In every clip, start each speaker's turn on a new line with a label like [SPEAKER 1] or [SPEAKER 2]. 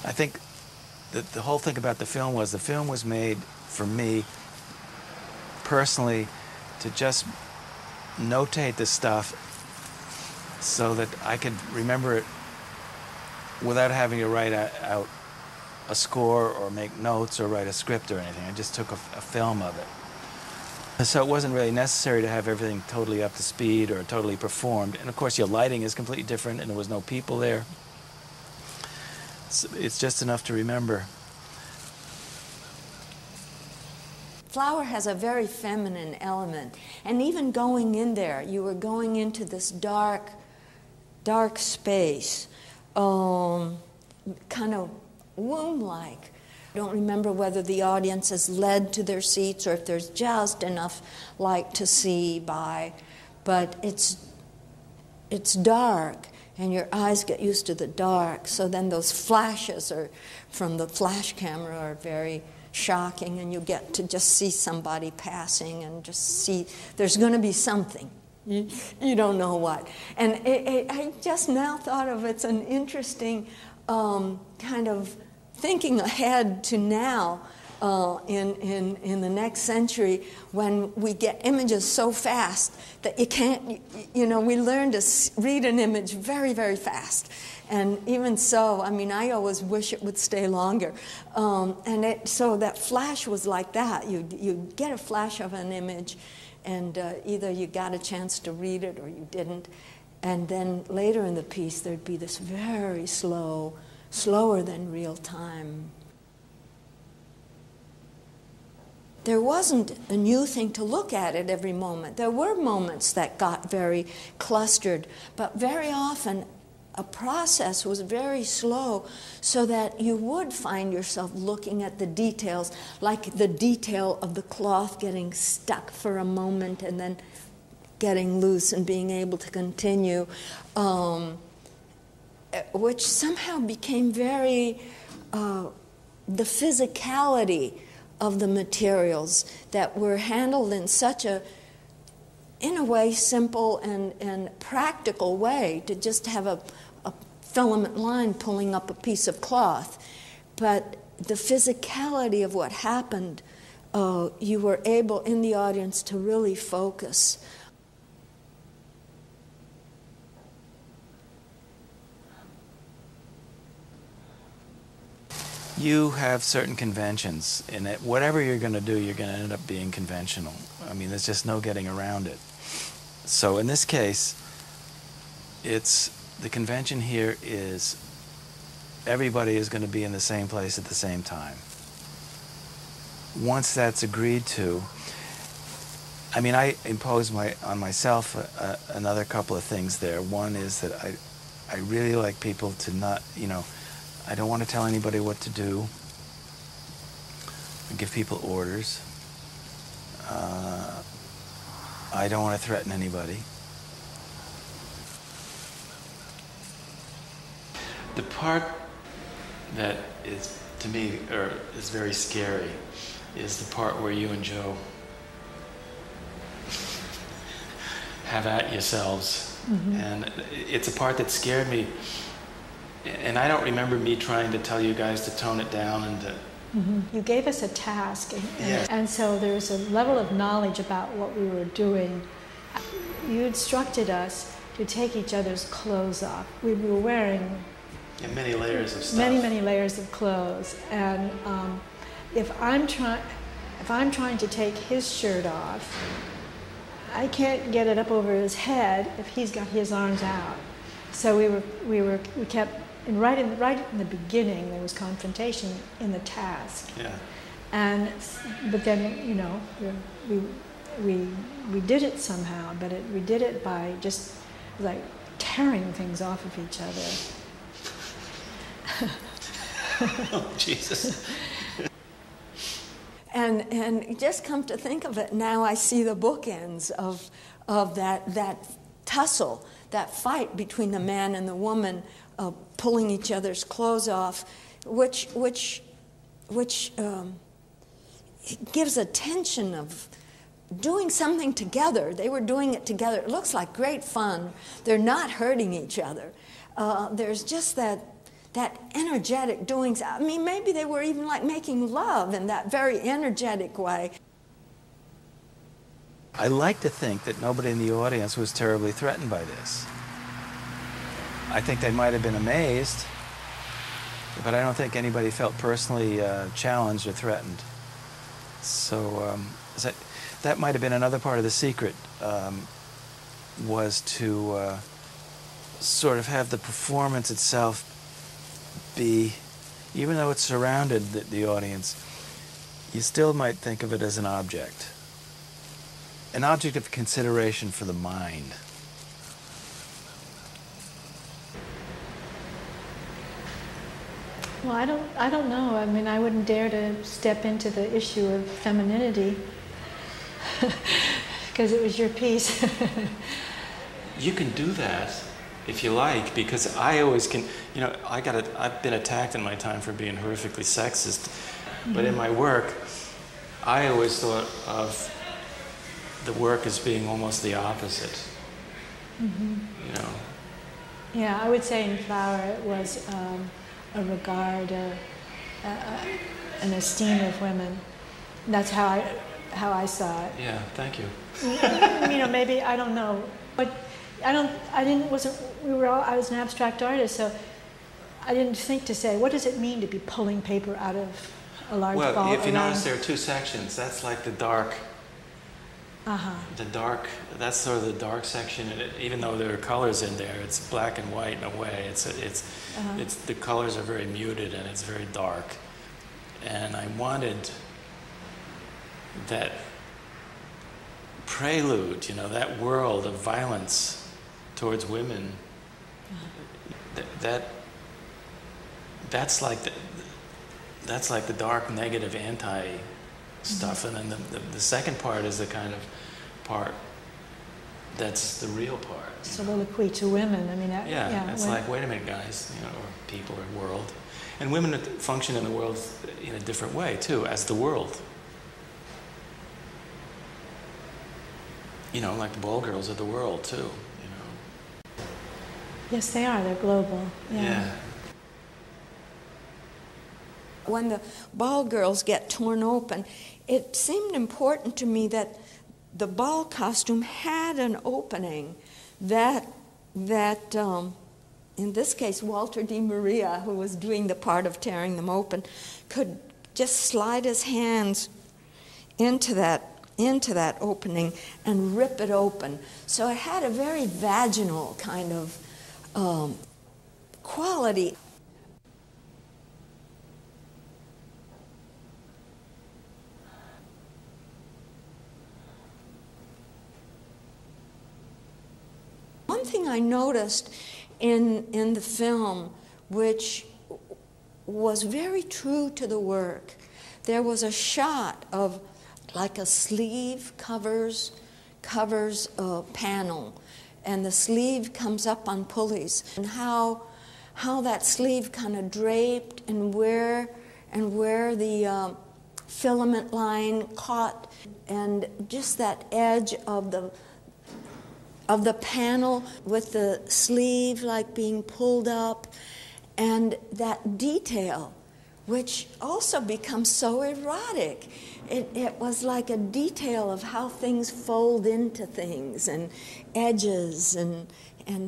[SPEAKER 1] I think that the whole thing about the film was made for me personally to just notate the stuff so that I could remember it without having to write out a score or make notes or write a script or anything. I just took a film of it. So it wasn't really necessary to have everything totally up to speed or totally performed. And of course your lighting is completely different and there was no people there. It's just enough to remember.
[SPEAKER 2] Flower has a very feminine element. And even going in there, you were going into this dark space, kind of womb-like. I don't remember whether the audience is led to their seats or if there's just enough light to see by, but it's dark and your eyes get used to the dark, so then those flashes from the flash camera are very shocking, and you get to just see somebody passing and just see there's going to be something. You don't know what. And I just now thought of it's an interesting kind of thinking ahead to now in the next century when we get images so fast that you can't, we learn to read an image very, very fast. And even so, I mean, I always wish it would stay longer. So that flash was like that. You get a flash of an image, and either you got a chance to read it or you didn't. And then later in the piece, there'd be this very slower than real time. There wasn't a new thing to look at it every moment. There were moments that got very clustered, but very often a process was very slow so that you would find yourself looking at the details, like the detail of the cloth getting stuck for a moment and then getting loose and being able to continue, which somehow became very, the physicality of the materials that were handled in such a, in a way, simple and practical way, to just have a filament line pulling up a piece of cloth. But the physicality of what happened, you were able in the audience to really focus.
[SPEAKER 1] You have certain conventions, and whatever you're going to do, you're going to end up being conventional. I mean, there's just no getting around it. So in this case, the convention here is everybody is going to be in the same place at the same time. Once that's agreed to, I mean, I impose on myself another couple of things there. One is that I really like people to not, I don't want to tell anybody what to do. I give people orders. I don't want to threaten anybody. The part that is, to me, is very scary is the part where you and Joe have at yourselves. Mm-hmm. And it's a part that scared me. And I don't remember me trying to tell you guys to tone it down and to...
[SPEAKER 3] Mm-hmm. You gave us a task, and so there's a level of knowledge about what we were doing. You instructed us to take each other's clothes off. We were wearing...
[SPEAKER 1] many layers of stuff.
[SPEAKER 3] Many layers of clothes. And if I'm trying to take his shirt off, I can't get it up over his head if he's got his arms out. So we kept, and right in the beginning there was confrontation in the task. Yeah. But then we did it somehow. But we did it by just like tearing things off of each other.
[SPEAKER 1] Oh, Jesus.
[SPEAKER 2] And just come to think of it, now I see the bookends of that tussle, that fight between the man and the woman, pulling each other's clothes off, which gives a tension of doing something together. They were doing it together. It looks like great fun. They're not hurting each other. There's just that that energetic doings. I mean, maybe they were even like making love in that very energetic way.
[SPEAKER 1] I like to think that nobody in the audience was terribly threatened by this. I think they might have been amazed, but I don't think anybody felt personally challenged or threatened. So that might have been another part of the secret, was to sort of have the performance itself be, even though it surrounded the audience, you still might think of it as an object of consideration for the mind.
[SPEAKER 3] Well, I don't know. I mean, I wouldn't dare to step into the issue of femininity because it was your piece.
[SPEAKER 1] You can do that if you like, because I always can, you know, I've been attacked in my time for being horrifically sexist, but in my work, I always thought of the work as being almost the opposite, you know.
[SPEAKER 3] Yeah, I would say in Flower it was a regard, an esteem of women. That's how I saw it.
[SPEAKER 1] Yeah, thank you.
[SPEAKER 3] You know, maybe, I don't know, but I was an abstract artist, so I didn't think to say, what does it mean to be pulling paper out of a large ball?
[SPEAKER 1] Well, if you notice, there are two sections. That's like the dark. The dark. That's sort of the dark section. And even though there are colors in there, it's black and white in a way. It's the colors are very muted and it's very dark. And I wanted that prelude, you know, that world of violence towards women. That's like the dark, negative, anti stuff, and then the second part is the kind of part that's the real part.
[SPEAKER 3] Soliloquy to women. I mean,
[SPEAKER 1] it's like, wait a minute, guys, you know, or people, or world, and women function in the world in a different way too, as the world. You know, like the ball girls of the world too. You know.
[SPEAKER 3] Yes, they are. They're global. Yeah.
[SPEAKER 2] When the ball girls get torn open, it seemed important to me that the ball costume had an opening that in this case, Walter Di Maria, who was doing the part of tearing them open, could just slide his hands into that opening and rip it open. So it had a very vaginal kind of quality. One thing I noticed in the film, which was very true to the work, there was a shot of like a sleeve covers a panel, and the sleeve comes up on pulleys, and how that sleeve kind of draped and where the filament line caught, and just that edge of the panel with the sleeve like being pulled up, and that detail, which also becomes so erotic. It was like a detail of how things fold into things, and edges, and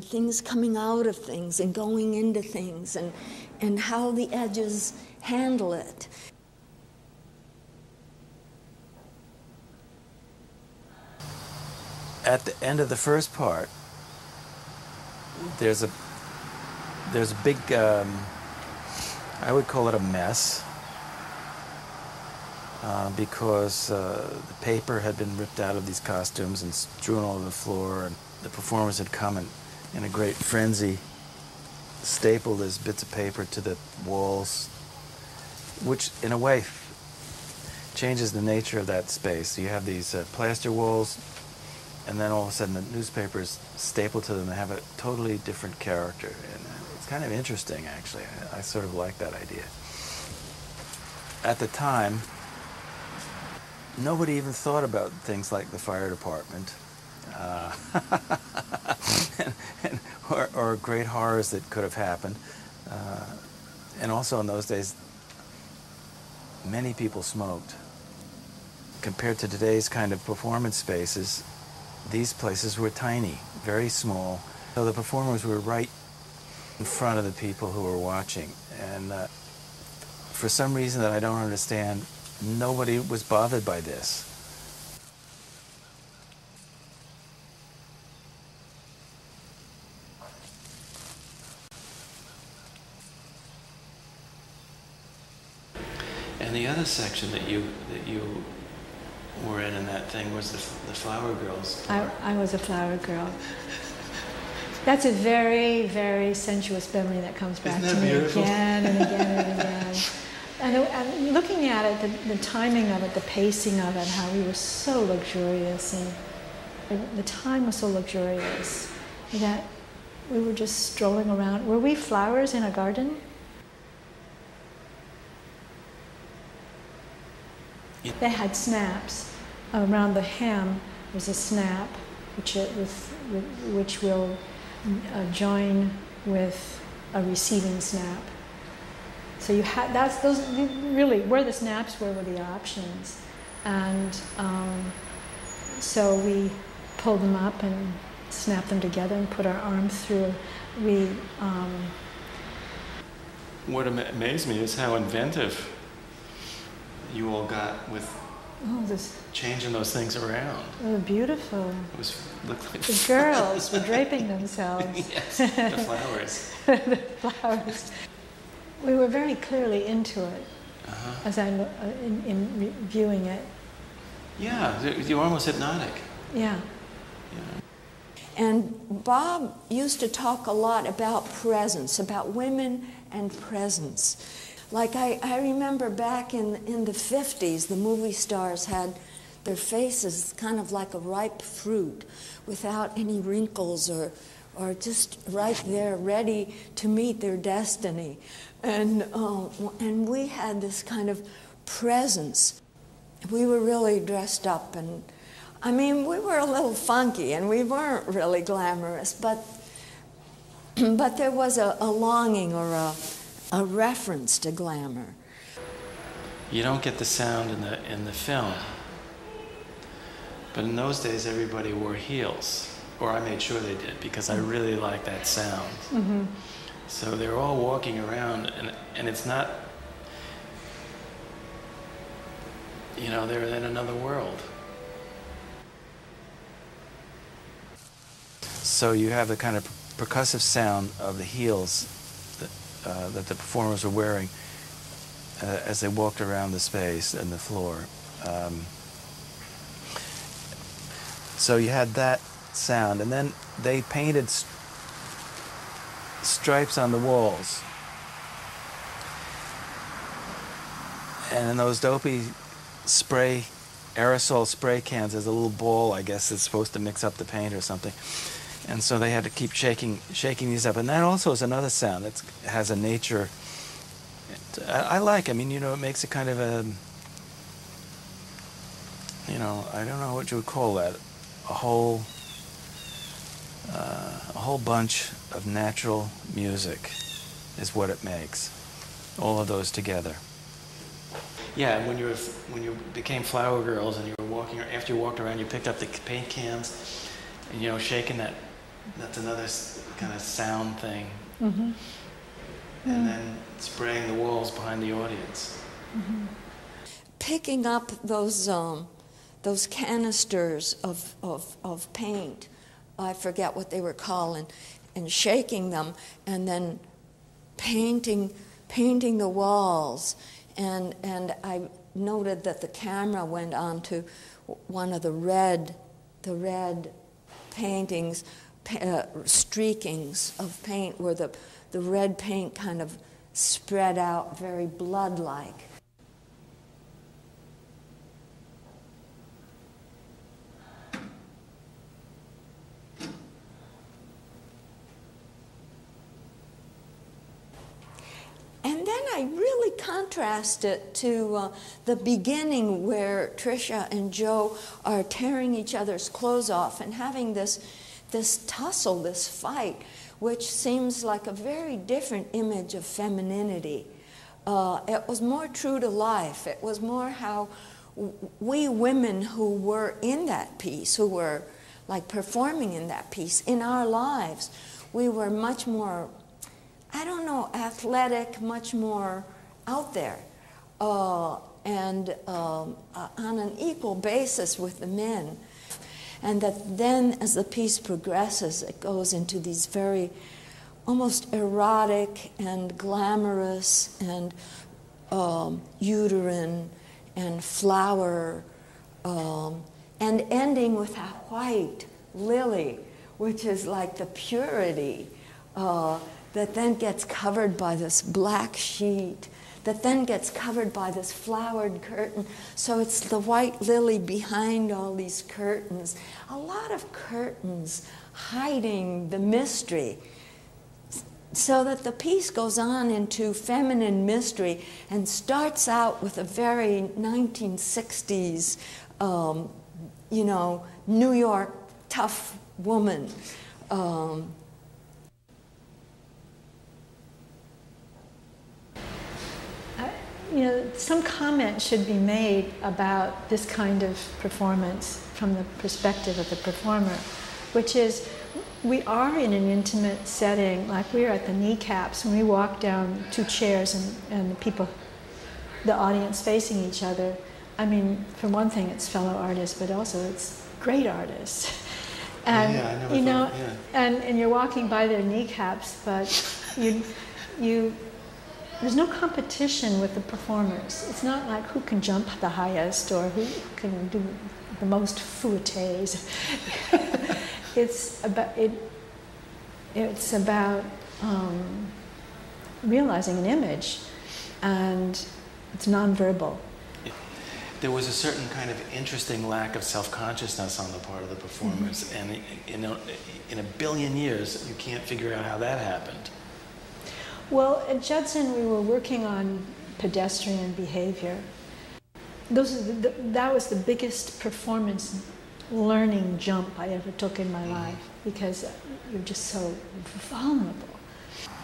[SPEAKER 2] things coming out of things and going into things, and how the edges handle it.
[SPEAKER 1] At the end of the first part, there's a big, I would call it a mess, because the paper had been ripped out of these costumes and strewn all over the floor, and the performers had come in a great frenzy, stapled these bits of paper to the walls, which in a way changes the nature of that space. You have these plaster walls, and then all of a sudden the newspapers stapled to them and have a totally different character. And it's kind of interesting, actually. I sort of like that idea. At the time, nobody even thought about things like the fire department or great horrors that could have happened. And also in those days, many people smoked. Compared to today's kind of performance spaces, these places were tiny, very small. So the performers were right in front of the people who were watching. And for some reason that I don't understand, nobody was bothered by this. And the other section that you were in that thing was the flower girls.
[SPEAKER 3] I was a flower girl. That's a very, very sensuous memory that comes back to me again and again and again. And looking at it, the timing of it, the pacing of it, how we were so luxurious, and the time was so luxurious that we were just strolling around. Were we flowers in a garden? They had snaps. Around the hem was a snap, which will join with a receiving snap. So you had those really where the snaps were the options, and so we pulled them up and snapped them together and put our arms through.
[SPEAKER 1] What amazed me is how inventive you all got with changing those things around.
[SPEAKER 3] Oh, beautiful.
[SPEAKER 1] It looked like
[SPEAKER 3] the girls were draping themselves.
[SPEAKER 1] Yes, the flowers.
[SPEAKER 3] The flowers. We were very clearly into it as I in viewing it.
[SPEAKER 1] Yeah, you were almost hypnotic.
[SPEAKER 3] Yeah.
[SPEAKER 2] And Bob used to talk a lot about presence, about women and presence. Like I remember back in the 50s, the movie stars had their faces kind of like a ripe fruit without any wrinkles or just right there ready to meet their destiny. And we had this kind of presence. We were really dressed up, and I mean, we were a little funky and we weren't really glamorous, but there was a longing or a reference to glamour.
[SPEAKER 1] You don't get the sound in the film, but in those days everybody wore heels, or I made sure they did because I really liked that sound.
[SPEAKER 3] Mm-hmm.
[SPEAKER 1] So they're all walking around, and it's not, you know, they're in another world. So you have the kind of percussive sound of the heels that the performers were wearing as they walked around the space and the floor. So you had that sound, and then they painted stripes on the walls. And in those dopey aerosol spray cans, there's a little ball, I guess, that's supposed to mix up the paint or something. And so they had to keep shaking these up. And that also is another sound that has a nature. I like, I mean, you know, it makes it kind of a, you know, I don't know what you would call that, a whole bunch of natural music is what it makes. All of those together. Yeah, when you became flower girls and you were walking, after you walked around, you picked up the paint cans, and you know, shaking that. That's another kind of sound thing.
[SPEAKER 3] Mm-hmm.
[SPEAKER 1] And then spraying the walls behind the audience.
[SPEAKER 3] Mm-hmm.
[SPEAKER 2] Picking up those canisters of paint, I forget what they were called, and shaking them, and then painting the walls. And I noted that the camera went on to one of the red paintings, streakings of paint where the red paint kind of spread out very blood-like. And then I really contrast it to the beginning where Tricia and Joe are tearing each other's clothes off and having this tussle, this fight, which seems like a very different image of femininity. It was more true to life. It was more how we women who were in that piece, who were like performing in that piece, in our lives, we were much more, I don't know, athletic, much more out there, and on an equal basis with the men. And that then, as the piece progresses, it goes into these very almost erotic and glamorous and uterine and flower, and ending with a white lily, which is like the purity that then gets covered by this black sheet, that then gets covered by this flowered curtain. So it's the white lily behind all these curtains. A lot of curtains hiding the mystery, so that the piece goes on into feminine mystery and starts out with a very 1960s, you know, New York tough woman.
[SPEAKER 3] You know, some comment should be made about this kind of performance from the perspective of the performer, which is, we are in an intimate setting, like we are at the kneecaps when we walk down two chairs and the people, the audience facing each other. I mean, for one thing, it's fellow artists, but also it's great artists. And
[SPEAKER 1] yeah, I never
[SPEAKER 3] you know,
[SPEAKER 1] thought,
[SPEAKER 3] and you're walking by their kneecaps, but there's no competition with the performers. It's not like who can jump the highest or who can do the most fouettes. It's about realizing an image, and it's nonverbal.
[SPEAKER 1] There was a certain kind of interesting lack of self-consciousness on the part of the performers, and in a billion years, you can't figure out how that happened.
[SPEAKER 3] Well, at Judson, we were working on pedestrian behavior. That was the biggest performance learning jump I ever took in my life, because you're just so vulnerable.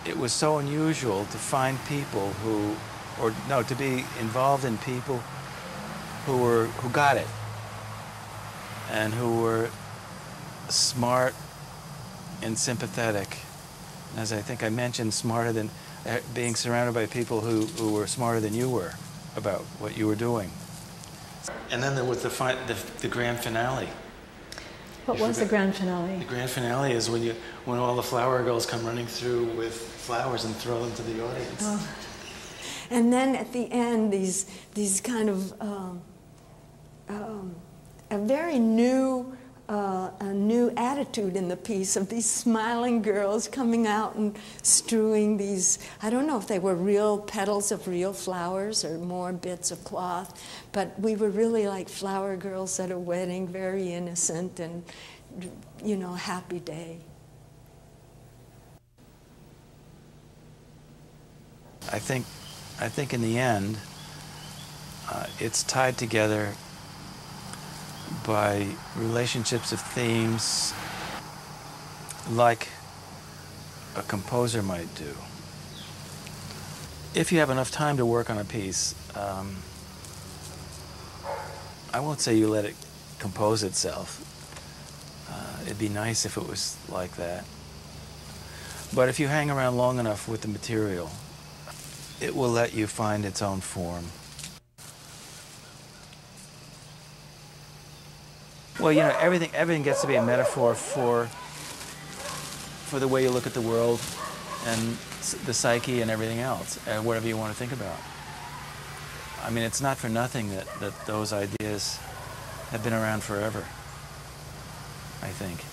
[SPEAKER 1] It was so unusual to find people to be involved in people who got it, and who were smart and sympathetic. As I think I mentioned, smarter than being surrounded by people who were smarter than you were about what you were doing. And then there was the grand finale.
[SPEAKER 3] What was the grand finale?
[SPEAKER 1] The grand finale is when all the flower girls come running through with flowers and throw them to the audience.
[SPEAKER 2] Oh. And then at the end, these kind of a very new attitude in the piece of these smiling girls coming out and strewing these, I don't know if they were real petals of real flowers or more bits of cloth, but we were really like flower girls at a wedding, very innocent and, you know, happy day.
[SPEAKER 1] I think in the end, it's tied together by relationships of themes like a composer might do. If you have enough time to work on a piece, I won't say you let it compose itself. It'd be nice if it was like that. But if you hang around long enough with the material, it will let you find its own form. Well, you know, everything gets to be a metaphor for the way you look at the world and the psyche and everything else, whatever you want to think about. I mean, it's not for nothing that those ideas have been around forever, I think.